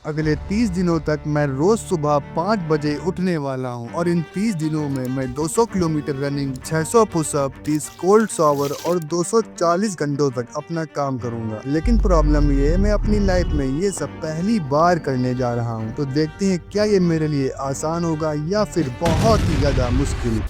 अगले 30 दिनों तक मैं रोज सुबह 5 बजे उठने वाला हूँ और इन 30 दिनों में मैं 200 kilometre running, 600 push up, 30 cold shower और 240 घंटों तक अपना काम करूंगा। लेकिन प्रॉब्लम ये है, मैं अपनी लाइफ में ये सब पहली बार करने जा रहा हूँ। तो देखते हैं क्या ये मेरे लिए आसान होगा या फिर बहुत ही ज्यादा मुश्किल।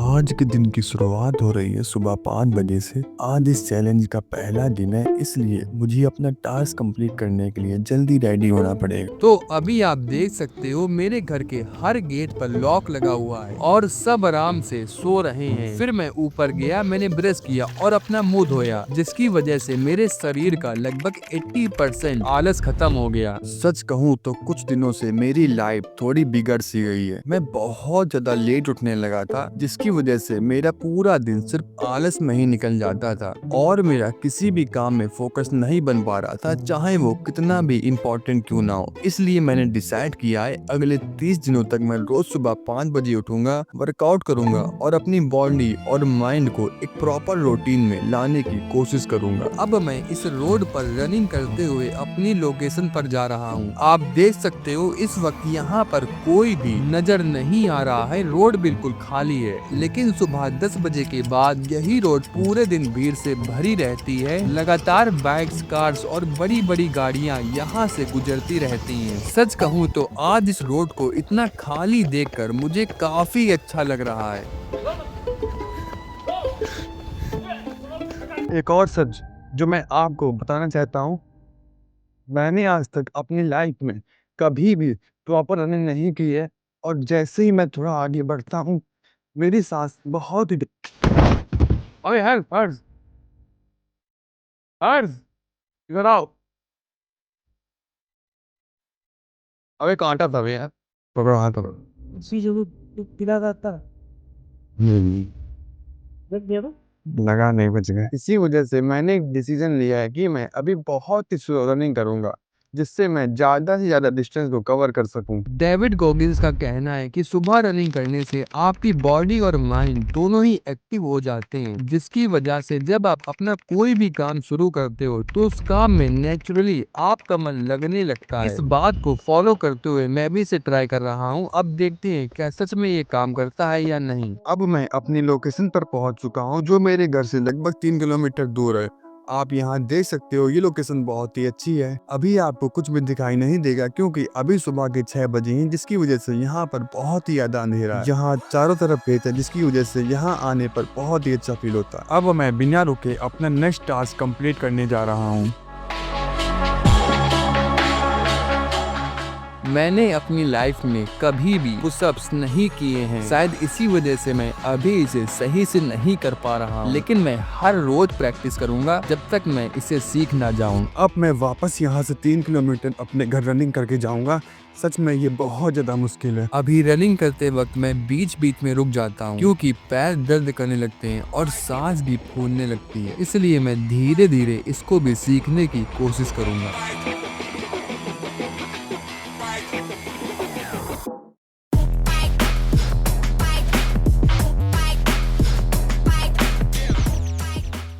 आज के दिन की शुरुआत हो रही है सुबह 5 बजे से। आज इस चैलेंज का पहला दिन है, इसलिए मुझे अपना टास्क कंप्लीट करने के लिए जल्दी रेडी होना पड़ेगा। तो अभी आप देख सकते हो मेरे घर के हर गेट पर लॉक लगा हुआ है और सब आराम से सो रहे हैं। फिर मैं ऊपर गया, मैंने ब्रश किया और अपना मुंह धोया, जिसकी वजह से मेरे शरीर का लगभग 80% आलस खत्म हो गया। सच कहूँ तो कुछ दिनों से मेरी लाइफ थोड़ी बिगड़ सी गई है। मैं बहुत ज्यादा लेट उठने लगा था, जिसकी वजह से मेरा पूरा दिन सिर्फ आलस में ही निकल जाता था और मेरा किसी भी काम में फोकस नहीं बन पा रहा था, चाहे वो कितना भी इम्पोर्टेंट क्यों ना हो। इसलिए मैंने डिसाइड किया है अगले 30 दिनों तक मैं रोज सुबह 5 बजे उठूंगा, वर्कआउट करूंगा और अपनी बॉडी और माइंड को एक प्रॉपर रूटीन में लाने की कोशिश करूंगा। अब मैं इस रोड पर रनिंग करते हुए अपनी लोकेशन पर जा रहा हूँ। आप देख सकते हो इस वक्त यहाँ पर कोई भी नजर नहीं आ रहा है, रोड बिल्कुल खाली है। लेकिन सुबह 10 बजे के बाद यही रोड पूरे दिन भीड़ से भरी रहती है। लगातार बाइक्स, कार्स और बड़ी बड़ी गाड़ियाँ यहाँ से गुजरती रहती हैं। सच कहूँ तो आज इस रोड को इतना खाली देखकर मुझे काफी अच्छा लग रहा है। एक और सच जो मैं आपको बताना चाहता हूँ, मैंने आज तक अपनी लाइफ में कभी भी प्रॉपर रनिंग नहीं की है और जैसे ही मैं थोड़ा आगे बढ़ता हूँ मेरी सांस बहुत ही अबे हर्ष हर्ष हर्ष, इधर आओ। अबे कांटा था बे यार, पकड़ो हाथ पकड़ो। सी जो पिला था लगा नहीं, बच गए। इसी वजह से मैंने एक डिसीजन लिया है कि मैं अभी बहुत ही स्लो रनिंग करूंगा, जिससे मैं ज्यादा से ज्यादा डिस्टेंस को कवर कर सकूं। डेविड गोगिंस का कहना है कि सुबह रनिंग करने से आपकी बॉडी और माइंड दोनों ही एक्टिव हो जाते हैं, जिसकी वजह से जब आप अपना कोई भी काम शुरू करते हो तो उस काम में नेचुरली आपका मन लगने लगता है। इस बात को फॉलो करते हुए मैं भी इसे ट्राई कर रहा हूँ। अब देखते हैं क्या सच में ये काम करता है या नहीं। अब मैं अपनी लोकेशन पर पहुंच चुका हूं, जो मेरे घर से लगभग 3 किलोमीटर दूर है। आप यहाँ देख सकते हो ये लोकेशन बहुत ही अच्छी है। अभी आपको कुछ भी दिखाई नहीं देगा क्योंकि अभी सुबह के 6 बजे हैं, जिसकी वजह से यहाँ पर बहुत ही ज्यादा अंधेरा है। यहाँ चारों तरफ खेत है, जिसकी वजह से यहाँ आने पर बहुत ही अच्छा फील होता है। अब मैं बिना रुके अपना नेक्स्ट टास्क कंप्लीट करने जा रहा हूँ। मैंने अपनी लाइफ में कभी भी पुशअप्स नहीं किए हैं, शायद इसी वजह से मैं अभी इसे सही से नहीं कर पा रहा हूँ। लेकिन मैं हर रोज प्रैक्टिस करूंगा जब तक मैं इसे सीख ना जाऊं। अब मैं वापस यहाँ से 3 किलोमीटर अपने घर रनिंग करके जाऊंगा। सच में ये बहुत ज्यादा मुश्किल है। अभी रनिंग करते वक्त मैं बीच बीच में रुक जाता हूँ क्योंकि पैर दर्द करने लगते हैं और सांस भी फूलने लगती है। इसलिए मैं धीरे धीरे इसको भी सीखने की कोशिश करूंगा।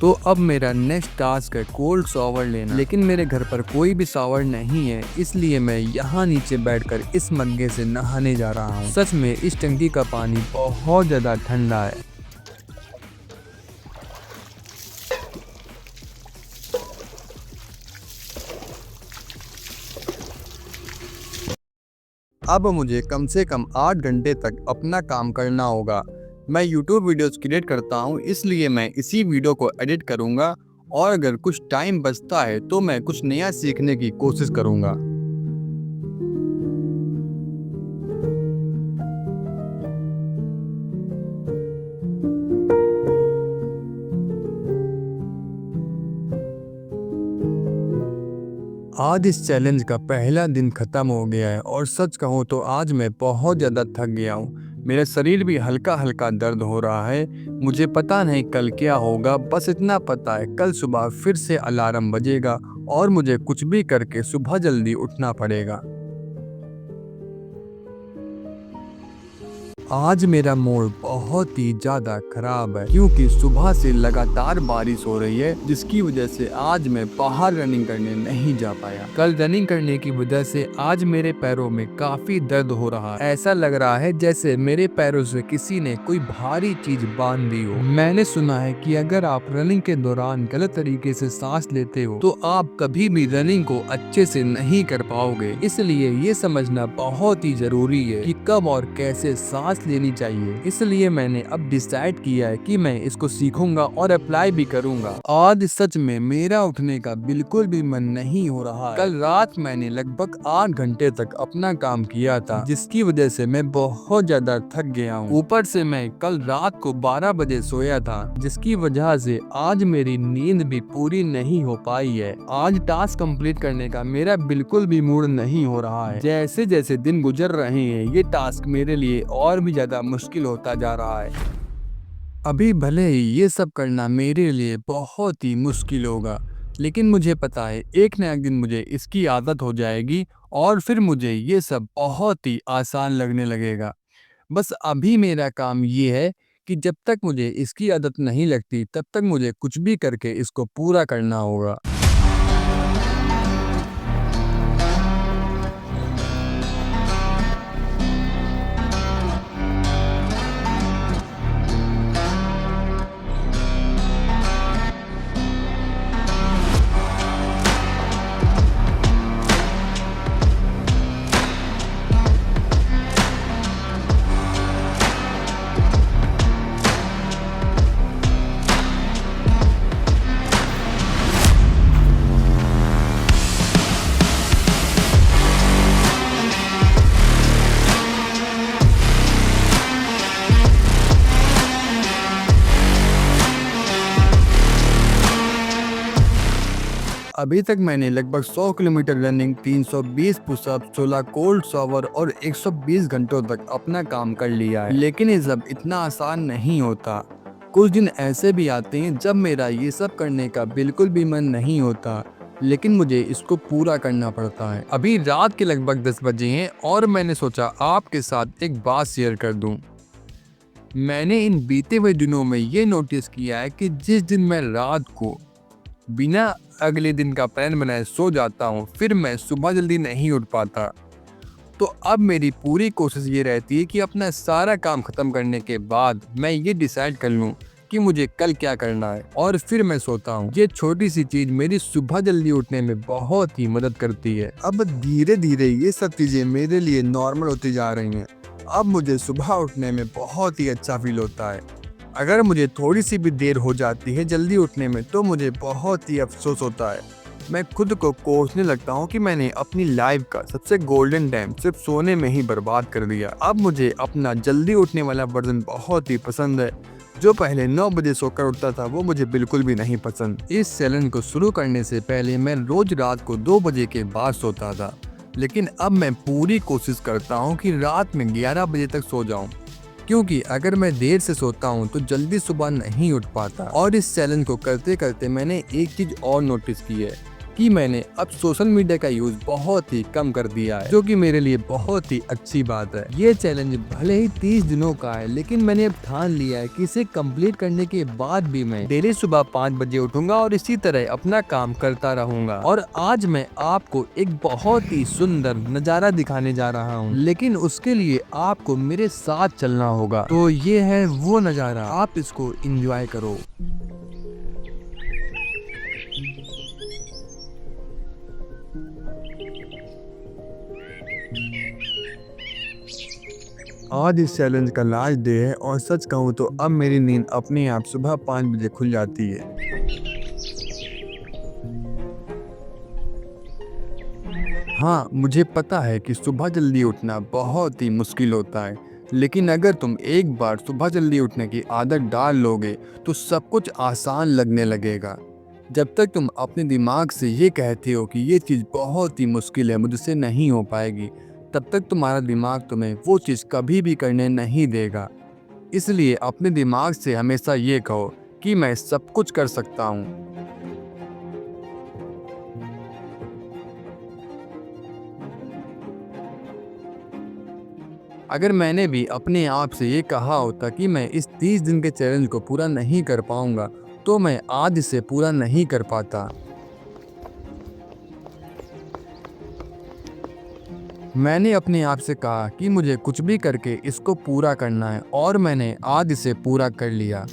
तो अब मेरा नेक्स्ट टास्क है कोल्ड शॉवर लेना। लेकिन मेरे घर पर कोई भी शॉवर नहीं है, इसलिए मैं यहाँ नीचे बैठकर इस मग्गे से नहाने जा रहा हूँ। सच में इस टंकी का पानी बहुत ज्यादा ठंडा है। अब मुझे कम से कम 8 घंटे तक अपना काम करना होगा। मैं YouTube वीडियोस क्रिएट करता हूँ, इसलिए मैं इसी वीडियो को एडिट करूँगा और अगर कुछ टाइम बचता है तो मैं कुछ नया सीखने की कोशिश करूँगा। आज इस चैलेंज का पहला दिन खत्म हो गया है और सच कहूँ तो आज मैं बहुत ज़्यादा थक गया हूँ। मेरा शरीर भी हल्का हल्का दर्द हो रहा है। मुझे पता नहीं कल क्या होगा, बस इतना पता है कल सुबह फिर से अलार्म बजेगा और मुझे कुछ भी करके सुबह जल्दी उठना पड़ेगा। आज मेरा मूड बहुत ही ज्यादा खराब है क्योंकि सुबह से लगातार बारिश हो रही है, जिसकी वजह से आज मैं बाहर रनिंग करने नहीं जा पाया। कल रनिंग करने की वजह से आज मेरे पैरों में काफी दर्द हो रहा है। ऐसा लग रहा है जैसे मेरे पैरों से किसी ने कोई भारी चीज बांध दी हो। मैंने सुना है कि अगर आप रनिंग के दौरान गलत तरीके से सांस लेते हो तो आप कभी भी रनिंग को अच्छे से नहीं कर पाओगे। इसलिए ये समझना बहुत ही जरूरी है कि कब और कैसे सांस लेनी चाहिए। इसलिए मैंने अब डिसाइड किया है कि मैं इसको सीखूंगा और अप्लाई भी करूंगा। आज सच में मेरा उठने का बिल्कुल भी मन नहीं हो रहा है। कल रात मैंने लगभग 8 घंटे तक अपना काम किया था, जिसकी वजह से मैं बहुत ज्यादा थक गया हूँ। ऊपर से मैं कल रात को 12 बजे सोया था, जिसकी वजह से आज मेरी नींद भी पूरी नहीं हो पाई है। आज टास्क कंप्लीट करने का मेरा बिल्कुल भी मूड नहीं हो रहा है। जैसे जैसे दिन गुजर रहे हैं ये टास्क मेरे लिए और भी ज्यादा मुश्किल होता जा रहा है। अभी भले ही ये सब करना मेरे लिए बहुत ही मुश्किल होगा, लेकिन मुझे पता है एक न एक दिन मुझे इसकी आदत हो जाएगी और फिर मुझे ये सब बहुत ही आसान लगने लगेगा। बस अभी मेरा काम ये है कि जब तक मुझे इसकी आदत नहीं लगती तब तक मुझे कुछ भी करके इसको पूरा करना होगा। अभी तक मैंने लगभग 100 kilometre running, 320 push up, 16 cold shower और 120 घंटों तक अपना काम कर लिया है। लेकिन ये सब इतना आसान नहीं होता। कुछ दिन ऐसे भी आते हैं जब मेरा ये सब करने का बिल्कुल भी मन नहीं होता, लेकिन मुझे इसको पूरा करना पड़ता है। अभी रात के लगभग 10 बजे हैं और मैंने सोचा आपके साथ एक बात शेयर कर दूं। मैंने इन बीते हुए दिनों में ये नोटिस किया है कि जिस दिन मैं रात को बिना अगले दिन का प्लान बनाए सो जाता हूँ, फिर मैं सुबह जल्दी नहीं उठ पाता। तो अब मेरी पूरी कोशिश ये रहती है कि अपना सारा काम खत्म करने के बाद मैं ये डिसाइड कर लूँ कि मुझे कल क्या करना है और फिर मैं सोता हूँ। ये छोटी सी चीज मेरी सुबह जल्दी उठने में बहुत ही मदद करती है। अब धीरे धीरे ये सब चीजें मेरे लिए नॉर्मल होती जा रही हैं। अब मुझे सुबह उठने में बहुत ही अच्छा फील होता है। अगर मुझे थोड़ी सी भी देर हो जाती है जल्दी उठने में तो मुझे बहुत ही अफसोस होता है। मैं खुद को कोसने लगता हूँ कि मैंने अपनी लाइफ का सबसे गोल्डन टाइम सिर्फ सोने में ही बर्बाद कर दिया। अब मुझे अपना जल्दी उठने वाला वर्जन बहुत ही पसंद है। जो पहले 9 बजे सोकर उठता था वो मुझे बिल्कुल भी नहीं पसंद। इस चैलेंज को शुरू करने से पहले मैं रोज रात को 2 बजे के बाद सोता था, लेकिन अब मैं पूरी कोशिश करता हूँ कि रात में 11 बजे तक सो जाऊँ, क्योंकि अगर मैं देर से सोता हूँ तो जल्दी सुबह नहीं उठ पाता। और इस चैलेंज को करते करते मैंने एक चीज और नोटिस की है कि मैंने अब सोशल मीडिया का यूज बहुत ही कम कर दिया है, जो कि मेरे लिए बहुत ही अच्छी बात है। ये चैलेंज भले ही 30 दिनों का है, लेकिन मैंने अब ठान लिया है कि इसे कंप्लीट करने के बाद भी मैं डेली सुबह 5 बजे उठूंगा और इसी तरह अपना काम करता रहूंगा। और आज मैं आपको एक बहुत ही सुंदर नजारा दिखाने जा रहा हूँ, लेकिन उसके लिए आपको मेरे साथ चलना होगा। तो ये है वो नजारा, आप इसको एंजॉय करो। आज इस चैलेंज का लास्ट डे है और सच कहूँ तो अब मेरी नींद अपने आप सुबह 5 बजे खुल जाती है। हाँ, मुझे पता है कि सुबह जल्दी उठना बहुत ही मुश्किल होता है, लेकिन अगर तुम एक बार सुबह जल्दी उठने की आदत डाल लोगे तो सब कुछ आसान लगने लगेगा। जब तक तुम अपने दिमाग से ये कहते हो कि ये चीज़ बहुत ही मुश्किल है, मुझसे नहीं हो पाएगी, तब तक तुम्हारा दिमाग तुम्हें वो चीज़ कभी भी करने नहीं देगा। इसलिए अपने दिमाग से हमेशा ये कहो कि मैं सब कुछ कर सकता हूँ। अगर मैंने भी अपने आप से ये कहा होता कि मैं इस 30 दिन के चैलेंज को पूरा नहीं कर पाऊंगा, तो मैं आज इसे पूरा नहीं कर पाता। मैंने अपने आप से कहा कि मुझे कुछ भी करके इसको पूरा करना है, और मैंने आज इसे पूरा कर लिया।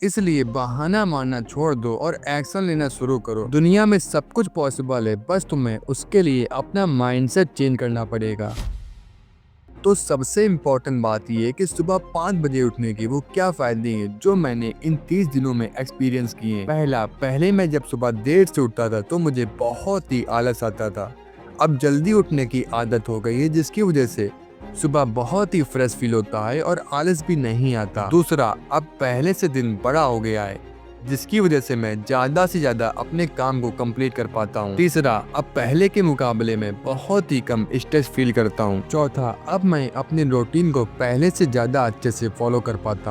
इसलिए बहाना मारना छोड़ दो और एक्शन लेना शुरू करो। दुनिया में सब कुछ पॉसिबल है, बस तुम्हें उसके लिए अपना माइंडसेट चेंज करना पड़ेगा। तो सबसे इम्पोर्टेंट बात यह है कि सुबह 5 बजे उठने की वो क्या फायदे हैं जो मैंने इन 30 दिनों में एक्सपीरियंस किए हैं। पहले मैं जब सुबह देर से उठता था तो मुझे बहुत ही आलस आता था। अब जल्दी उठने की आदत हो गई है, जिसकी वजह से सुबह बहुत ही फ्रेश फील होता है और आलस भी नहीं आता। दूसरा, अब पहले से दिन बड़ा हो गया है, जिसकी वजह से मैं ज्यादा से ज्यादा अपने काम को कंप्लीट कर पाता हूँ। तीसरा, अब पहले के मुकाबले में बहुत ही कम स्ट्रेस फील करता हूँ। चौथा, अब मैं अपने रूटीन को पहले से ज्यादा अच्छे से फॉलो कर पाता हूँ।